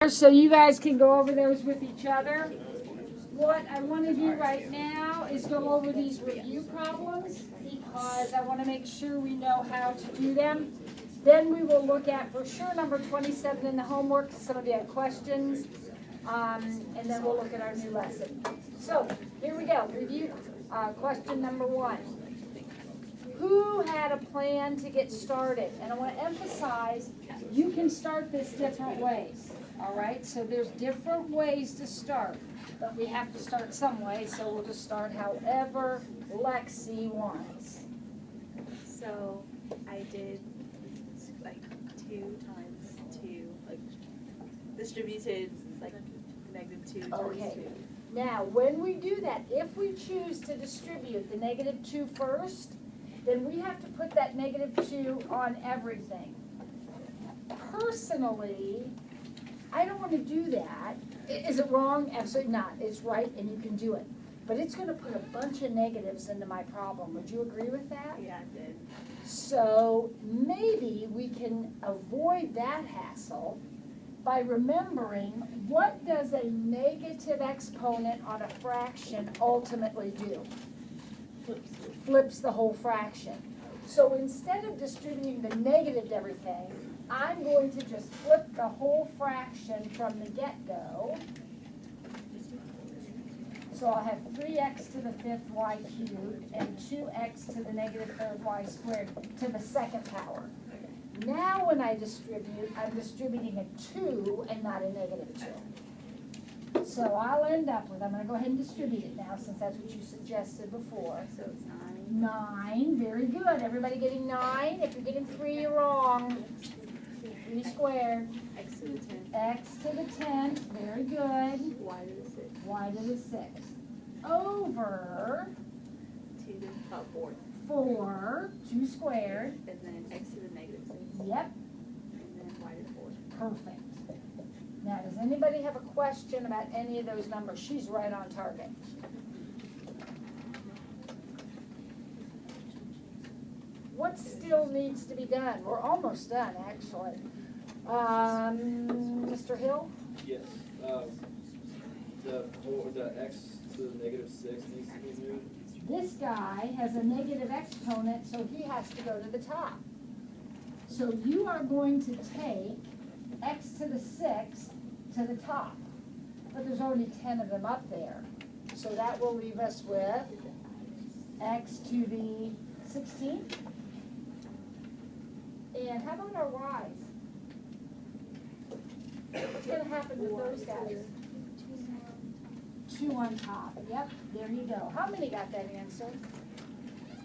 So you guys can go over those with each other. What I want to do right now is go over these review problems because I want to make sure we know how to do them. Then we will look at, for sure, number 27 in the homework. Some of you have questions. And then we'll look at our new lesson. So here we go. Review question number 1. Who had a plan to get started? And I want to emphasize, you can start this different ways. All right, so there's different ways to start, but we have to start some way, so we'll just start however Lexi wants. So I did like 2 times 2, like distributed like -2 times 2. Now when we do that, if we choose to distribute the -2 first, then we have to put that -2 on everything. Personally, I don't want to do that. Is it wrong? Absolutely not. It's right and you can do it. But it's going to put a bunch of negatives into my problem. Would you agree with that? Yeah, I did. So maybe we can avoid that hassle by remembering, what does a negative exponent on a fraction ultimately do? Flips the whole fraction. So instead of distributing the negative to everything, I'm going to just flip the whole fraction from the get-go. So I'll have 3x to the 5th y cubed and 2x to the -3rd y squared to the 2nd power. Now when I distribute, I'm distributing a 2 and not a -2. So I'll end up with, I'm going to go ahead and distribute it now since that's what you suggested before. So it's 9. 9, very good. Everybody getting 9? If you're getting 3, you're wrong. 3 squared. X to the 10th. X to the 10th, very good. Y to the 6th. Y to the 6th. Over 2 to the 4th. 4, 2 squared. And then x to the -6. Yep, And then y to the 4th. perfect. Now, does anybody have a question about any of those numbers? She's right on target. What still needs to be done? We're almost done, actually. Mr. Hill? Yes. The x to the -6 needs to be moved. This guy has a negative exponent, so he has to go to the top. So you are going to take x to the 6th to the top. But there's already 10 of them up there. So that will leave us with x to the 16th. And how about our y's? What's going to happen with those guys? 2 on top. Yep, there you go. How many got that answer?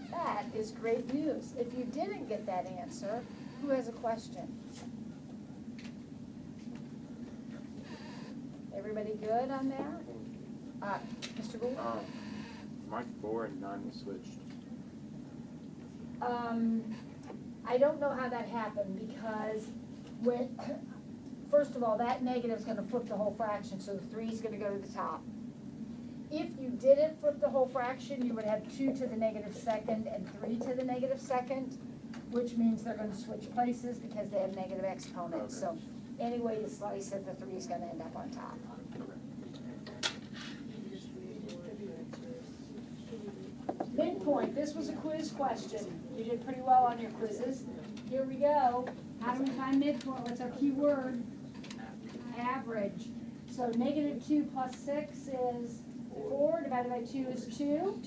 That is great news. If you didn't get that answer, who has a question? Everybody good on that? Mr. Gould? My 4 and 9 was switched. I don't know how that happened because when, first of all, that negative is going to flip the whole fraction, so the 3 is going to go to the top. If you didn't flip the whole fraction, you would have 2 to the -2nd and 3 to the -2nd, which means they're going to switch places because they have negative exponents. Okay. So any way you slice it, the 3 is going to end up on top. Midpoint, this was a quiz question. You did pretty well on your quizzes. Here we go. How do we find midpoint? What's our key word? Average. So -2 plus 6 is 4, divided by 2 is 2.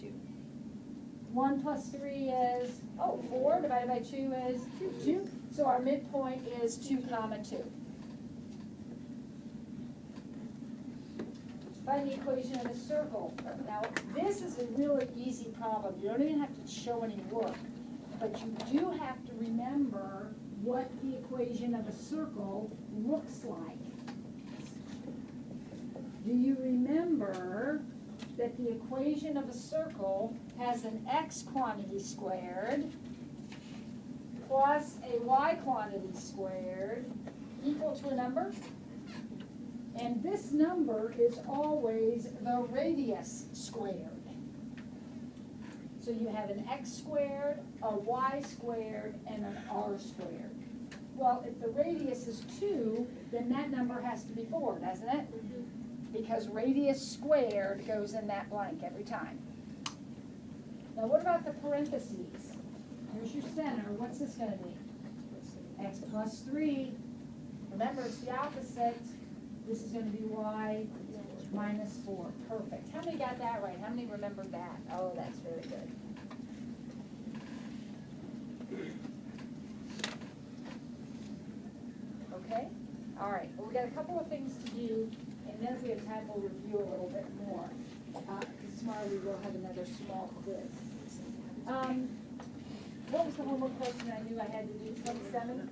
1 plus 3 is, 4 divided by 2 is 2. So our midpoint is 2, 2. Find the equation of a circle. Now, this is a really easy problem. You don't even have to show any work. But you do have to remember what the equation of a circle looks like. Do you remember that the equation of a circle has an x quantity squared plus a y quantity squared equal to a number? And this number is always the radius squared. So you have an x squared, a y squared, and an r squared. Well, if the radius is 2, then that number has to be 4, doesn't it? Because radius squared goes in that blank every time. Now what about the parentheses? Here's your center. What's this going to be? X plus 3. Remember, it's the opposite. This is going to be y minus 4. Perfect. How many got that right? How many remembered that? Oh, that's very good. Okay? All right. Well, we got a couple of things to do, and then if we have time, we'll review a little bit more. Because tomorrow we will have another small quiz. What was the homework question I knew I had to do? 27?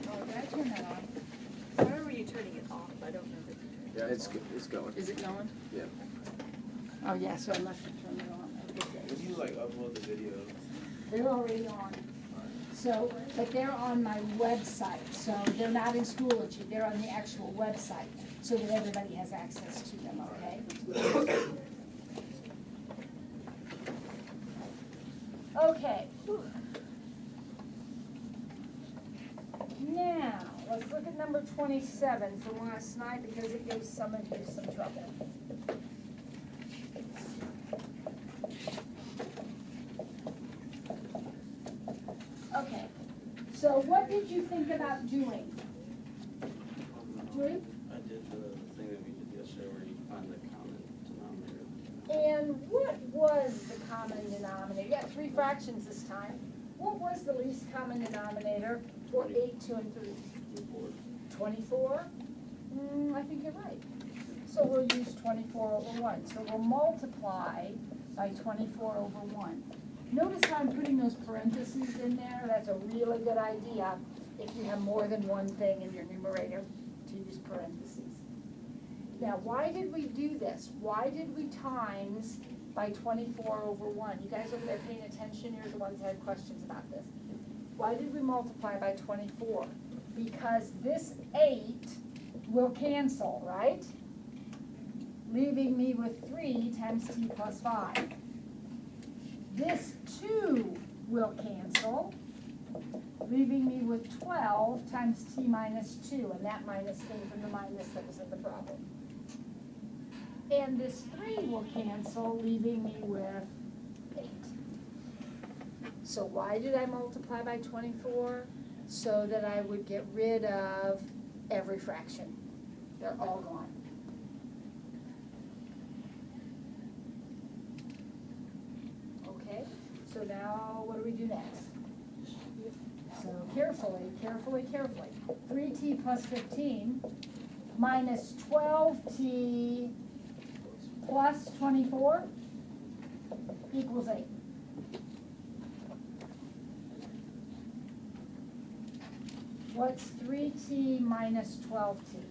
Oh, did I turn that on? Why were you turning it off? I don't know that you turned it Yeah, it's off. go- it's going. Is it going? Yeah. Oh, yeah, so I must have turned it on. Okay. If you like upload the videos. They're already on. So, but they're on my website, so they're not in Schoology, they're on the actual website, so that everybody has access to them, okay? Okay. Now, let's look at number 27 from last night, because it gave some of you some trouble. Okay, so what did you think about doing? Drew? I did the thing that we did yesterday where you find the common denominator. And what was the common denominator? You got 3 fractions this time. What was the least common denominator for 8, 2, and 3? 24? I think you're right. So we'll use 24 over 1. So we'll multiply by 24 over 1. Notice how I'm putting those parentheses in there? That's a really good idea if you have more than one thing in your numerator to use parentheses. Now, why did we do this? Why did we times by 24 over 1? You guys over there paying attention? You're the ones that had questions about this. Why did we multiply by 24? Because this 8 will cancel, right? Leaving me with 3 times t plus 5. This 2 will cancel, leaving me with 12 times t minus 2, and that minus came from the minus that was in the problem. And this 3 will cancel, leaving me with 8. So why did I multiply by 24? So that I would get rid of every fraction. They're all gone. Okay, so now what do we do next? So carefully, carefully, carefully. 3t plus 15 minus 12t plus 24 equals 8. What's 3t minus 12t?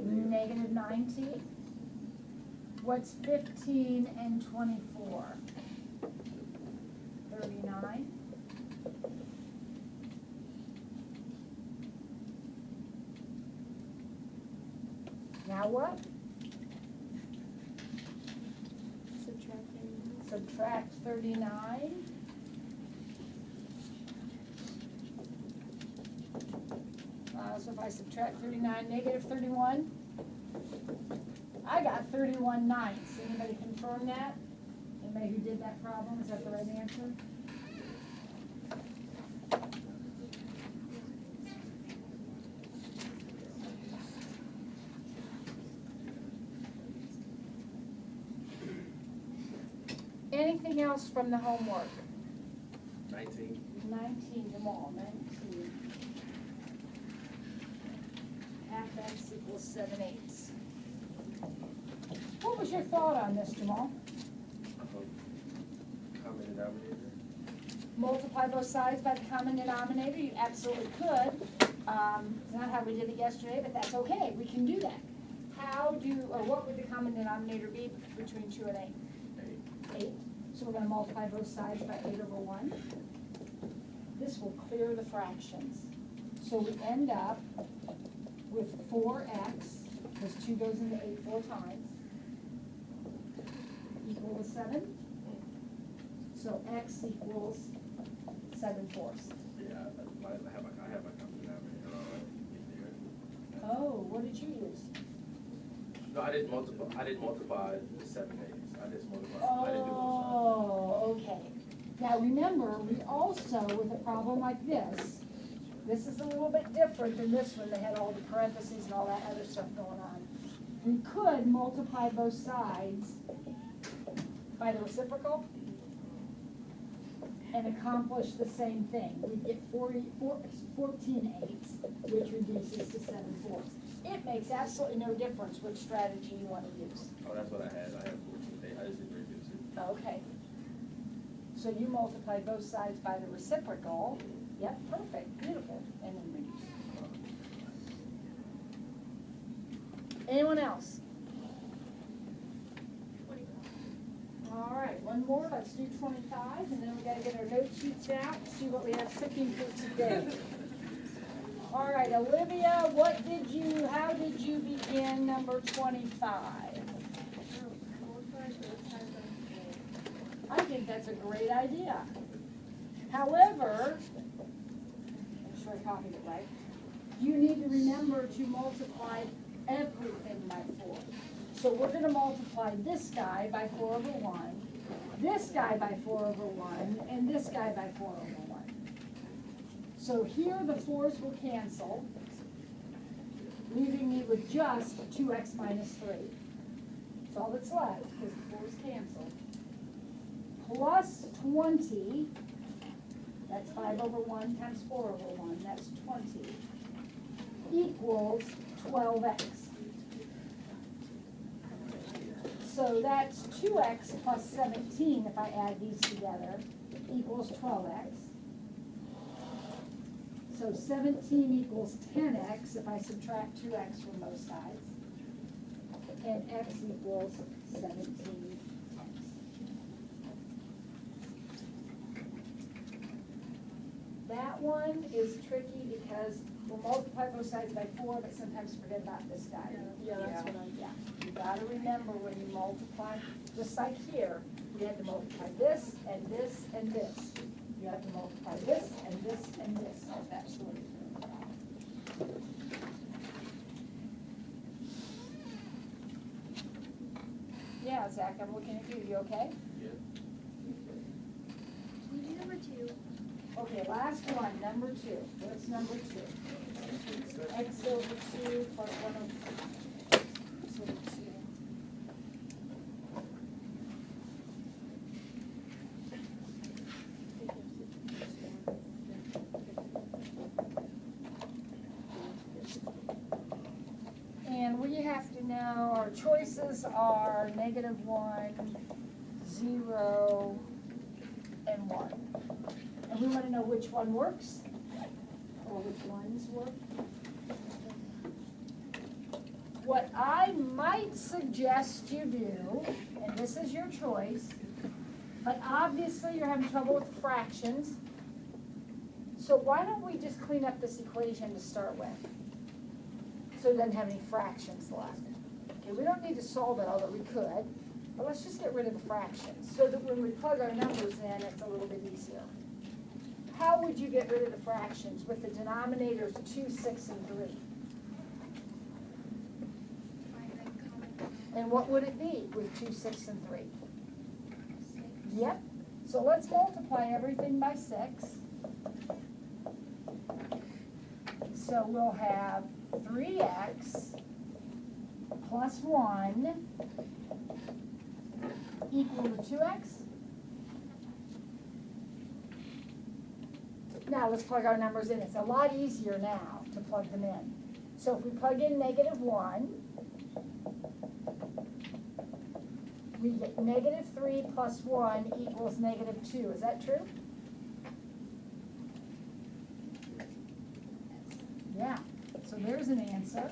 Negative 9t. What's 15 and 24? 39. Now what? Subtract 39. So if I subtract 39, negative 31, I got 31 ninths. Anybody confirm that? Anybody who did that problem, is that the right answer? Anything else from the homework? 19. 19, Jamal, 19. Half x equals 7/8. What was your thought on this, Jamal? Common denominator. Multiply both sides by the common denominator? You absolutely could. It's not how we did it yesterday, but that's okay. We can do that. What would the common denominator be between 2 and 8? 8. So we're going to multiply both sides by 8 over 1. This will clear the fractions. So we end up with 4x because 2 goes into 8 4 times, equal to 7. So x equals 7 fourths. Yeah, I have my common denominator already. Oh, what did you use? No, I didn't multiply the 7 eighths. I just multiplied. I didn't do both sides. Oh, okay. Now remember, we also, with a problem like this is a little bit different than this one. They had all the parentheses and all that other stuff going on. We could multiply both sides by the reciprocal and accomplish the same thing. We'd get 14 eighths, which reduces to 7 fourths. It makes absolutely no difference which strategy you want to use. Oh, that's what I had. I had 14 eighths. I just didn't reduce it. Okay. So you multiply both sides by the reciprocal. Yep, perfect, beautiful, and then reduce. Anyone else? 25. All right, one more, let's do 25, and then we gotta get our note sheets out, see what we have cooking for today. All right, Olivia, how did you begin number 25? I think that's a great idea. However, I'm sure I copied it right, you need to remember to multiply everything by 4. So we're going to multiply this guy by 4 over 1, this guy by 4 over 1, and this guy by 4 over 1. So here the 4's will cancel, leaving me with just 2x minus 3. That's all that's left, because the 4's canceled. Plus 20, that's 5 over 1 times 4 over 1, that's 20, equals 12x. So that's 2x plus 17, if I add these together, equals 12x. So 17 equals 10x if I subtract 2x from both sides. And x equals 17. That one is tricky because we'll multiply both sides by 4, but sometimes forget about this guy. Yeah, that's what I. Yeah, you gotta remember when you multiply, just like here, we had to multiply this and this and this. You have to multiply this and this and this, like that sort of thing. Yeah, Zach, I'm looking at you. You okay? Can you do number 2? Okay, last one, number 2. What's number 2? X over 2 plus 1 over X over 2. And we have to know our choices are -1, 0, and 1. And we want to know which one works, or which ones work. What I might suggest you do, and this is your choice, but obviously you're having trouble with fractions, so why don't we just clean up this equation to start with? So it doesn't have any fractions left. Okay, we don't need to solve it, although we could, but let's just get rid of the fractions, so that when we plug our numbers in, it's a little bit easier. How would you get rid of the fractions with the denominators 2, 6, and 3? And what would it be with 2, 6, and 3? 6. Yep. So let's multiply everything by 6. So we'll have 3x plus 1 equal to 2x. Now let's plug our numbers in. It's a lot easier now to plug them in. So if we plug in -1, we get -3 plus 1 equals -2. Is that true? Yeah. So there's an answer.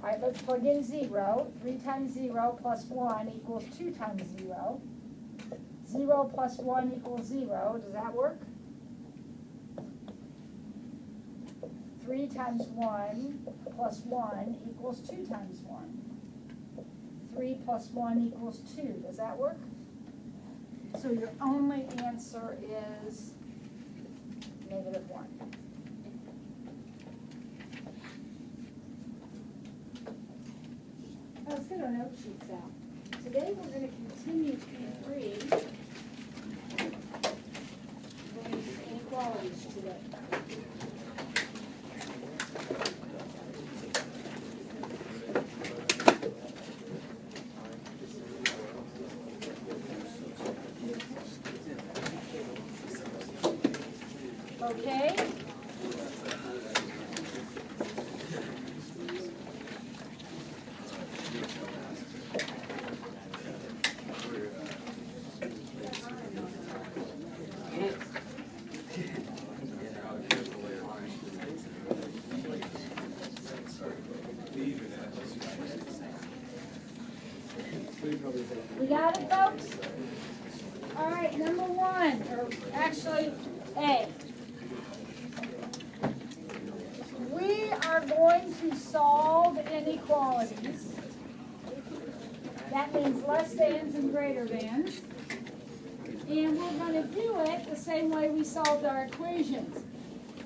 All right, let's plug in 0. 3 times 0 plus 1 equals 2 times 0. 0 plus 1 equals 0. Does that work? 3 times 1 plus 1 equals 2 times 1. 3 plus 1 equals 2. Does that work? So your only answer is -1. Let's get our note sheets out. Today we're going to continue P3. Inequalities today. Okay? We got it, folks? All right, number 1, or actually A. We are going to solve inequalities. That means less thans and greater thans. And we're going to do it the same way we solved our equations.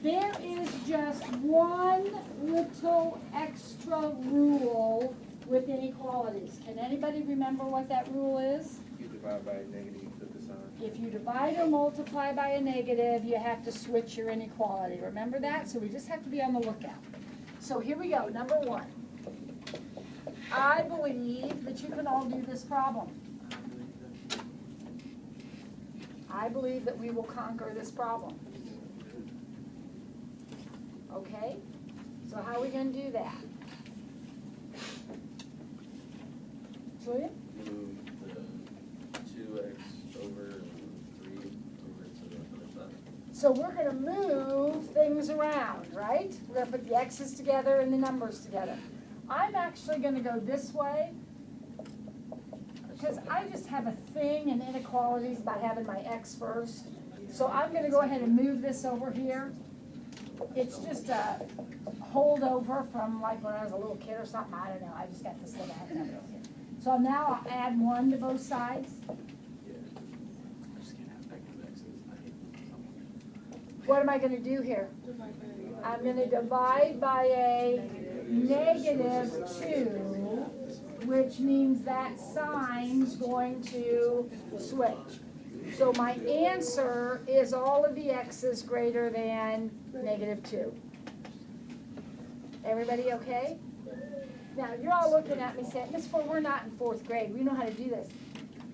There is just one little extra rule with inequalities. Can anybody remember what that rule is? You divide by a negative, you flip the sign. If you divide or multiply by a negative, you have to switch your inequality. Remember that? So we just have to be on the lookout. So here we go, number 1. I believe that you can all do this problem. I believe that we will conquer this problem. Okay? So how are we going to do that? Julia? Move the 2x over and 3 over to the other side. So we're going to move things around, right? We're going to put the x's together and the numbers together. I'm actually going to go this way because I just have a thing in inequalities about having my x first. So I'm going to go ahead and move this over here. It's just a holdover from like when I was a little kid or something. I don't know. I just got this little head over here. So now I'll add 1 to both sides. What am I going to do here? I'm going to divide by a -2, which means that sign's going to switch. So my answer is all of the x's greater than -2. Everybody okay? Now, you're all looking at me saying, Miss Ford, we're not in 4th grade. We know how to do this.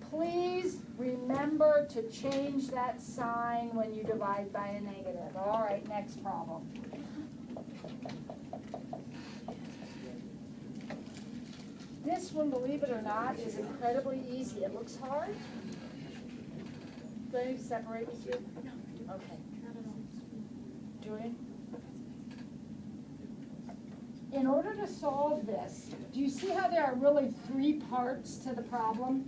Please remember to change that sign when you divide by a negative. All right, next problem. This one, believe it or not, is incredibly easy. It looks hard. Do I need to separate you two? Okay. Julian? In order to solve this, do you see how there are really 3 parts to the problem?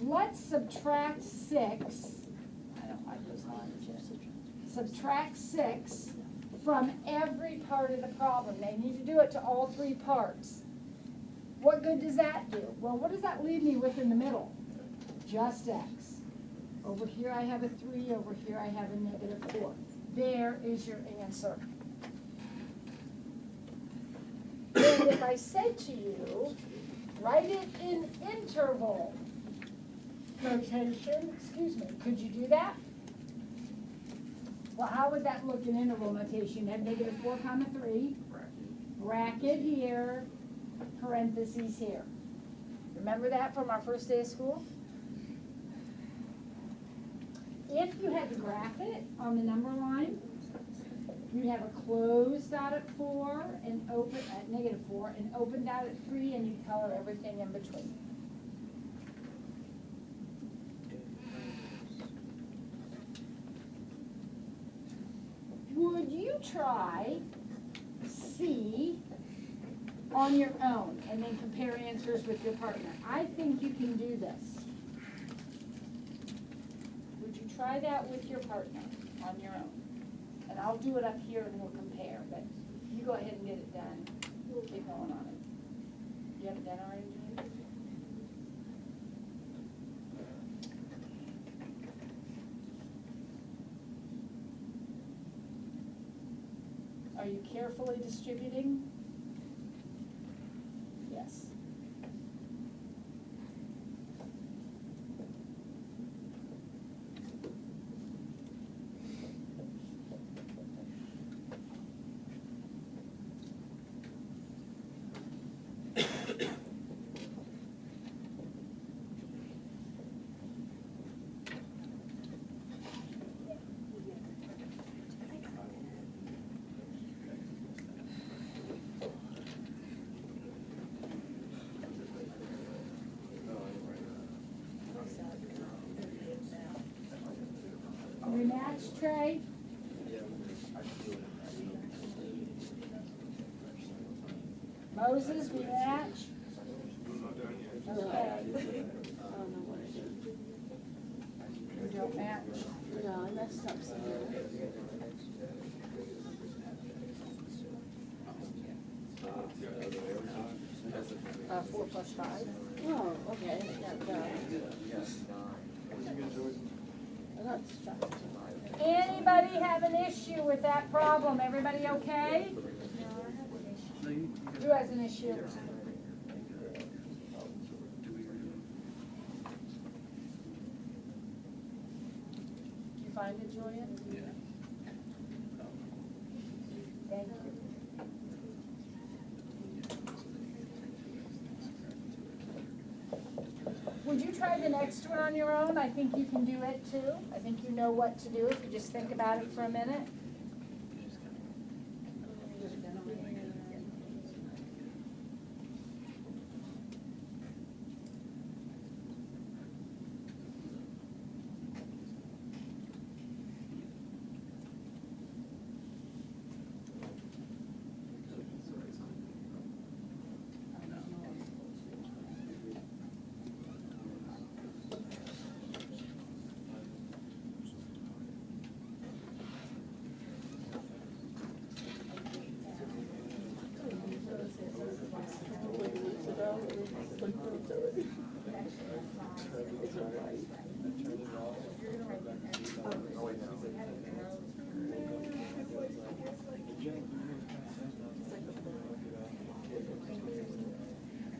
Let's subtract 6. I don't like those lines here. Subtract 6 from every part of the problem. Now you need to do it to all 3 parts. What good does that do? Well, what does that leave me with in the middle? Just x. Over here I have a 3, over here I have a -4. There is your answer. And if I said to you, write it in interval notation, excuse me, could you do that? Well, how would that look in interval notation? You have -4 comma 3, bracket here, parentheses here. Remember that from our first day of school? If you had to graph it on the number line, you'd have a closed dot at 4 and open at -4 and open dot at 3, and you'd color everything in between. Would you try C on your own and then compare answers with your partner? I think you can do this. Would you try that with your partner on your own? And I'll do it up here and we'll compare, but you go ahead and get it done. We'll keep going on it. You have it done already, Julie? Are you carefully distributing? Yes. Rematch, Trey? Moses, rematch? Okay. You don't match? No, I messed up somewhere. 4 plus 5. Oh, okay. I got distracted. Anybody have an issue with that problem? Everybody okay? Who has an issue? Did you find it, Julian? Yeah. Thank you. Would you try the next one on your own? I think you can do it too. I think you know what to do if you just think about it for a minute.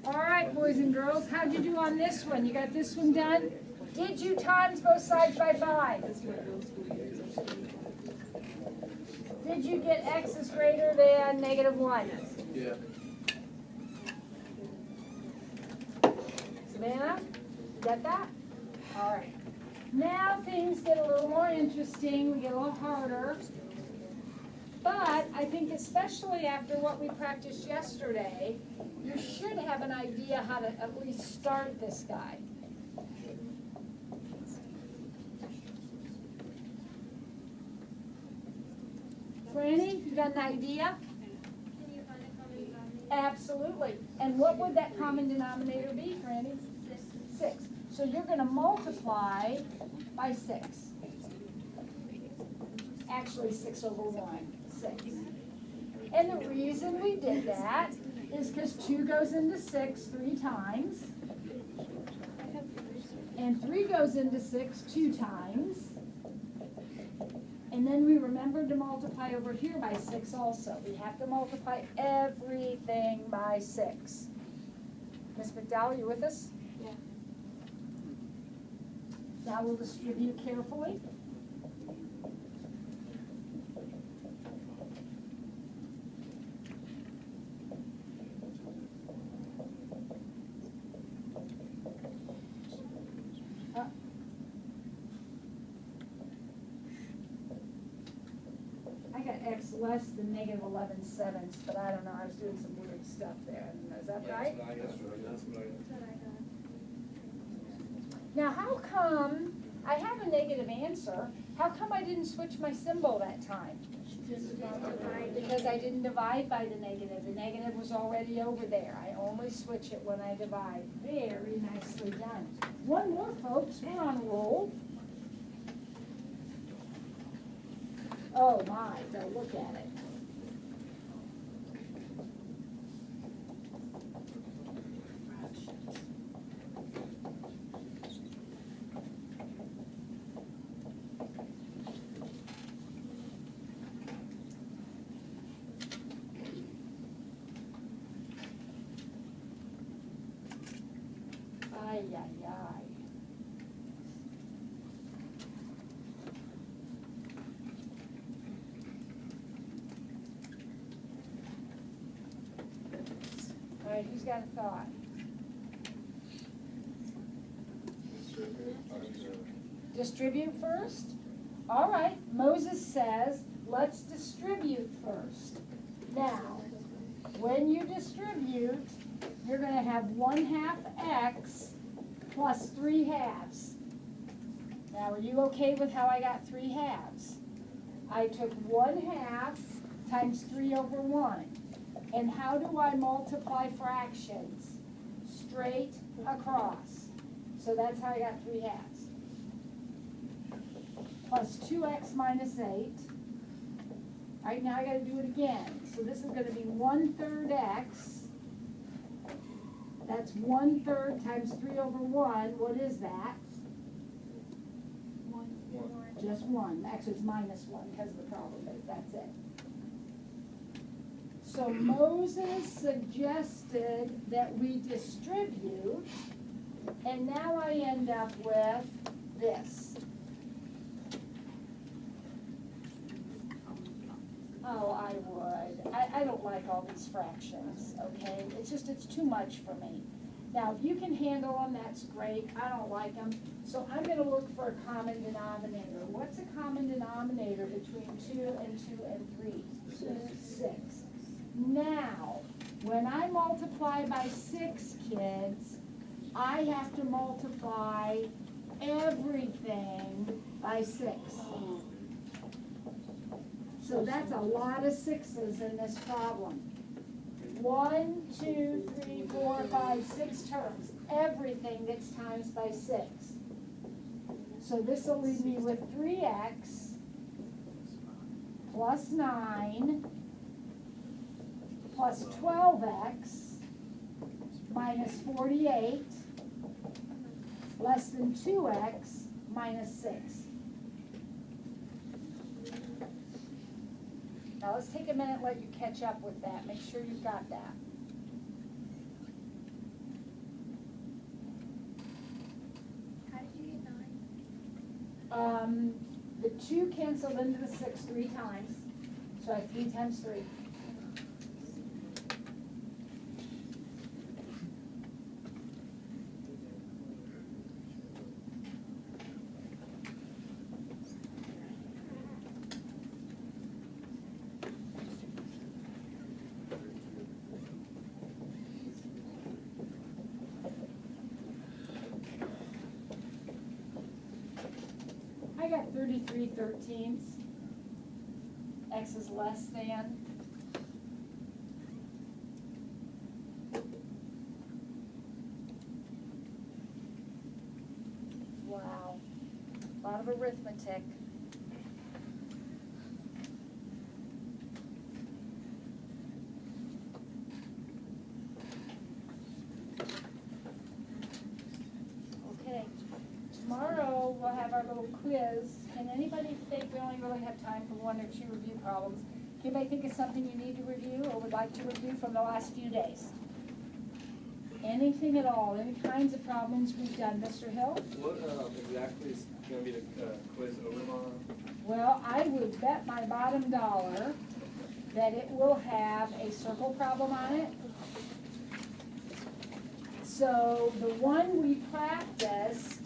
All right, boys and girls, how'd you do on this one? You got this one done? Did you times both sides by 5? Did you get x is greater than -1? Yeah. Savannah, you got that? All right. Now things get a little more interesting, we get a little harder. But I think especially after what we practiced yesterday, you should have an idea how to at least start this guy. Franny, you got an idea? Can you find a common denominator? Absolutely. And what would that common denominator be, Franny? 6. So you're going to multiply by 6. Actually, 6 over 1. 6. And the reason we did that is because 2 goes into 6 3 times. And 3 goes into 6 2 times. And then we remembered to multiply over here by 6 also. We have to multiply everything by 6. Ms. McDowell, you with us? Yeah. Now we'll distribute carefully. I got x less than -11/7, but I don't know, I was doing some weird stuff there. Is that right? That's what I got. Now, how come, I have a negative answer, how come I didn't switch my symbol that time? Because I didn't divide by the negative. The negative was already over there. I only switch it when I divide. Very nicely done. One more, folks. We're on a roll. Oh my, don't look at it. Ay, ay, ay. All right, who's got a thought? Distribute first? All right, Moses says, let's distribute first. Now, when you distribute, you're going to have 1/2 x plus 3/2. Now, are you okay with how I got 3/2? I took 1/2 times 3/1. And how do I multiply fractions? Straight across. So that's how I got 3/2. Plus 2x minus 8. All right, now I got to do it again. So this is going to be 1/3 x. That's 1/3 times 3/1. What is that? 1. Just 1. Actually, it's minus 1 because of the problem, but that's it. So Moses suggested that we distribute, and now I end up with this. Oh, I would. I don't like all these fractions, okay? It's too much for me. Now, if you can handle them, that's great. I don't like them. So I'm going to look for a common denominator. What's a common denominator between 2 and 2 and 3? 6. Now, when I multiply by 6, kids, I have to multiply everything by 6. So that's a lot of 6s in this problem. 1, 2, 3, 4, 5, 6 terms. Everything gets times by 6. So this will leave me with 3x plus 9 plus 12x minus 48 less than 2x minus 6. Now let's take a minute and let you catch up with that. Make sure you've got that. How did you get 9? The 2 canceled into the 6 3 times. So I have 3 times 3. I got 33/13. X is less than. Wow. A lot of arithmetic. Okay. Tomorrow we'll have our little quiz. Can anybody think, we only really have time for 1 or 2 review problems. Can anybody think of something you need to review or would like to review from the last few days? Anything at all, any kinds of problems we've done. Mr. Hill? What exactly is going to be the quiz over on? Well, I would bet my bottom dollar that it will have a circle problem on it. So the one we practiced,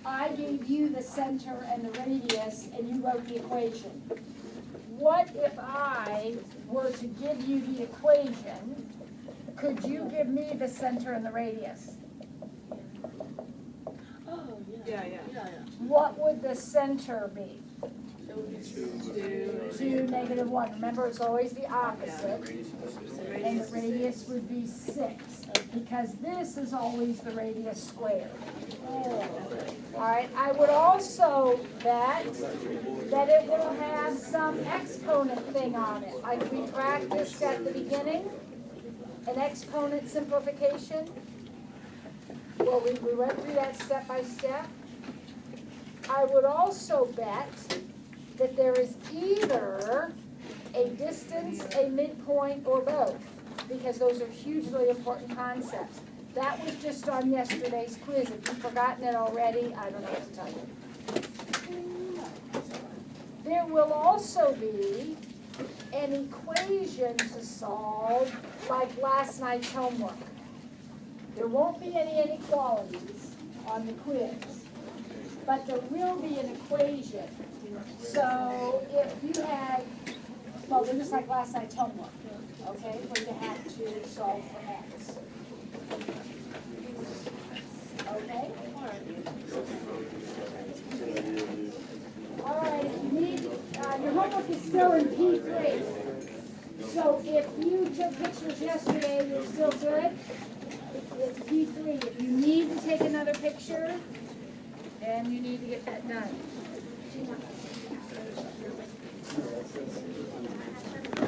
I gave you the center and the radius and you wrote the equation. What if I were to give you the equation? Could you give me the center and the radius? Oh, yeah. Yeah. What would the center be? It would be 2, -1. Remember, it's always the opposite. And the radius would be 6, because this is always the radius squared. All right, I would also bet that it will have some exponent thing on it, like we practiced at the beginning, an exponent simplification. Well, we went through that step by step. I would also bet that there is either a distance, a midpoint, or both, because those are hugely important concepts. That was just on yesterday's quiz. If you've forgotten it already, I don't know what to tell you. There will also be an equation to solve like last night's homework. There won't be any inequalities on the quiz, but there will be an equation. So if you had, well, they're just like last night's homework, okay, where you have to solve for x. Okay? All right, if you need, your homework is still in P3. So if you took pictures yesterday, you're still good. It's P3. If you need to take another picture, then you need to get that done.